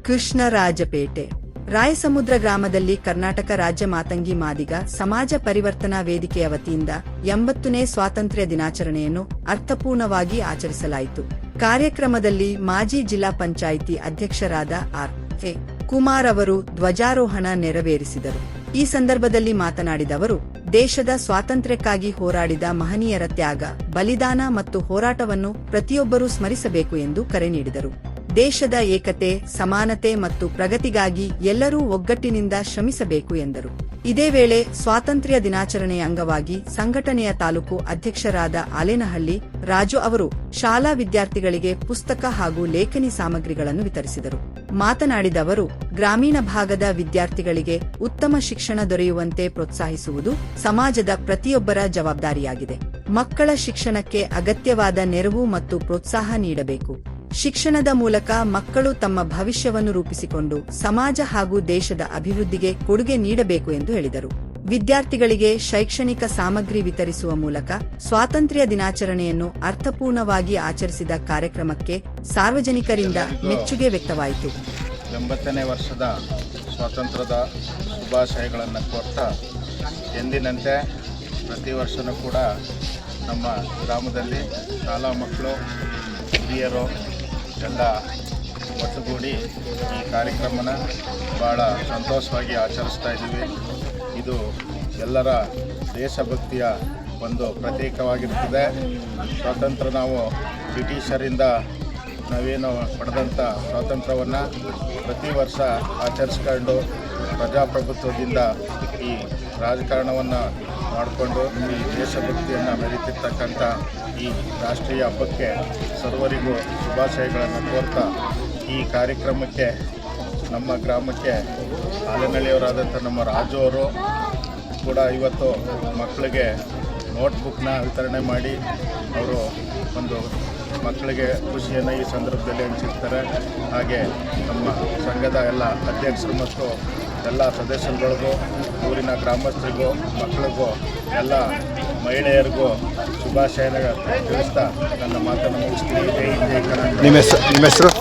ಕೃಷ್ಣರಾಜಪೇಟೆ ರಾಯಸಮುದ್ರ ಗ್ರಾಮದಲ್ಲಿ ಕರ್ನಾಟಕ ರಾಜ್ಯ ಮಾತಂಗಿ ಮಾದಿಗ ಸಮಾಜ ಪರಿವರ್ತನಾ ವೇದಿಕೆಯ ವತಿಯಿಂದ 80ನೇ ಸ್ವಾತಂತ್ರ್ಯ ದಿನಾಚರಣೆಯನ್ನು ಅರ್ಥಪೂರ್ಣವಾಗಿ ಆಚರಿಸಲಾಯಿತು. ಕಾರ್ಯಕ್ರಮದಲ್ಲಿ ಮಾಜಿ ಜಿಲ್ಲಾ ಪಂಚಾಯಿತಿ ಅಧ್ಯಕ್ಷರಾದ ಆರ್.ಎ. ಕುಮಾರ್ ಅವರು ಧ್ವಜಾರೋಹಣ ನೆರವೇರಿಸಿದರು. ಈ ಸಂದರ್ಭದಲ್ಲಿ ಮಾತನಾಡಿದ ಅವರು, ದೇಶದ ಸ್ವಾತಂತ್ರ್ಯಕ್ಕಾಗಿ ಹೋರಾಡಿದ ಮಹನೀಯರ ತ್ಯಾಗ, ಬಲಿದಾನ ಮತ್ತು ಹೋರಾಟವನ್ನು ಪ್ರತಿಯೊಬ್ಬರೂ ಸ್ಮರಿಸಬೇಕು ಎಂದು ಕರೆ ನೀಡಿದರು. ದೇಶದ ಏಕತೆ, ಸಮಾನತೆ ಮತ್ತು ಪ್ರಗತಿಗಾಗಿ ಎಲ್ಲರೂ ಒಗ್ಗಟ್ಟಿನಿಂದ ಶ್ರಮಿಸಬೇಕು ಎಂದರು. ಇದೇ ವೇಳೆ ಸ್ವಾತಂತ್ರ್ಯ ದಿನಾಚರಣೆಯ ಅಂಗವಾಗಿ ಸಂಘಟನೆಯ ತಾಲೂಕು ಅಧ್ಯಕ್ಷರಾದ ಆಲೇನಹಳ್ಳಿ ರಾಜು ಅವರು ಶಾಲಾ ವಿದ್ಯಾರ್ಥಿಗಳಿಗೆ ಪುಸ್ತಕ ಹಾಗೂ ಲೇಖನಿ ಸಾಮಗ್ರಿಗಳನ್ನು ವಿತರಿಸಿದರು. ಮಾತನಾಡಿದ ಅವರು, ಗ್ರಾಮೀಣ ಭಾಗದ ವಿದ್ಯಾರ್ಥಿಗಳಿಗೆ ಉತ್ತಮ ಶಿಕ್ಷಣ ದೊರೆಯುವಂತೆ ಪ್ರೋತ್ಸಾಹಿಸುವುದು ಸಮಾಜದ ಪ್ರತಿಯೊಬ್ಬರ ಜವಾಬ್ದಾರಿಯಾಗಿದೆ. ಮಕ್ಕಳ ಶಿಕ್ಷಣಕ್ಕೆ ಅಗತ್ಯವಾದ ನೆರವು ಮತ್ತು ಪ್ರೋತ್ಸಾಹ ನೀಡಬೇಕು. ಶಿಕ್ಷಣದ ಮೂಲಕ ಮಕ್ಕಳು ತಮ್ಮ ಭವಿಷ್ಯವನ್ನು ರೂಪಿಸಿಕೊಂಡು ಸಮಾಜ ಹಾಗೂ ದೇಶದ ಅಭಿವೃದ್ಧಿಗೆ ಕೊಡುಗೆ ನೀಡಬೇಕು ಎಂದು ಹೇಳಿದರು. ವಿದ್ಯಾರ್ಥಿಗಳಿಗೆ ಶೈಕ್ಷಣಿಕ ಸಾಮಗ್ರಿ ವಿತರಿಸುವ ಮೂಲಕ ಸ್ವಾತಂತ್ರ್ಯ ದಿನಾಚರಣೆಯನ್ನು ಅರ್ಥಪೂರ್ಣವಾಗಿ ಆಚರಿಸಿದ ಕಾರ್ಯಕ್ರಮಕ್ಕೆ ಸಾರ್ವಜನಿಕರಿಂದ ಮೆಚ್ಚುಗೆ ವ್ಯಕ್ತವಾಯಿತು. 80ನೇ ವರ್ಷದ ಸ್ವಾತಂತ್ರ್ಯದ ಶುಭಾಶಯಗಳನ್ನು ಕೋರ್ತಾ ಎಂದಿನಂತೆ ಪ್ರತಿ ವರ್ಷವೂ ಕೂಡ ನಮ್ಮ ಗ್ರಾಮದಲ್ಲಿ ಶಾಲಾ ಮಕ್ಕಳು, ಹಿರಿಯರು ಎಲ್ಲ ಒಟ್ಟುಗೂಡಿ ಈ ಕಾರ್ಯಕ್ರಮನ ಭಾಳ ಸಂತೋಷವಾಗಿ ಆಚರಿಸ್ತಾ ಇದ್ದೀವಿ. ಇದು ಎಲ್ಲರ ದೇಶಭಕ್ತಿಯ ಒಂದು ಪ್ರತೀಕವಾಗಿರ್ತದೆ. ಸ್ವಾತಂತ್ರ್ಯ ನಾವು ಬ್ರಿಟಿಷರಿಂದ ನಾವೇನು ಪಡೆದಂಥ ಸ್ವಾತಂತ್ರ್ಯವನ್ನು ಪ್ರತಿ ವರ್ಷ ಆಚರಿಸ್ಕೊಂಡು ಪ್ರಜಾಪ್ರಭುತ್ವದಿಂದ ಈ ರಾಜಕಾರಣವನ್ನು ಮಾಡಿಕೊಂಡು ಈ ದೇಶಭಕ್ತಿಯನ್ನು ಮೆರೀತಿರ್ತಕ್ಕಂಥ ಈ ರಾಷ್ಟ್ರೀಯ ಹಬ್ಬಕ್ಕೆ ಸರ್ವರಿಗೂ ಶುಭಾಶಯಗಳನ್ನು ಕೋರ್ತಾ ಈ ಕಾರ್ಯಕ್ರಮಕ್ಕೆ ನಮ್ಮ ಗ್ರಾಮಕ್ಕೆ ಆಲೇನಹಳ್ಳಿಯವರಾದಂಥ ನಮ್ಮ ರಾಜು ಅವರು ಕೂಡ ಇವತ್ತು ಮಕ್ಕಳಿಗೆ ನೋಟ್ಬುಕ್ನ ವಿತರಣೆ ಮಾಡಿ ಅವರು ಒಂದು ಮಕ್ಕಳಿಗೆ ಖುಷಿಯನ್ನು ಈ ಸಂದರ್ಭದಲ್ಲಿ ಹಂಚಿರ್ತಾರೆ. ಹಾಗೆ ನಮ್ಮ ಸಂಘದ ಎಲ್ಲ ಅಧ್ಯಕ್ಷರು ಮತ್ತು ಎಲ್ಲ ಸದಸ್ಯರುಗಳಿಗೂ, ಊರಿನ ಗ್ರಾಮಸ್ಥರಿಗೂ, ಮಕ್ಕಳಿಗೂ, ಎಲ್ಲ ಮಹಿಳೆಯರಿಗೂ ಶುಭಾಶಯನ ತಿಳಿಸ್ತಾ ನನ್ನ ಮಾತನ್ನು ಮುಗಿಸ್ತೀನಿ. ಜೈ ಹಿಂದ್, ಜೈ ಕರ್ನಾಟಕ. ನಿಮ್ಮ ಹೆಸರು?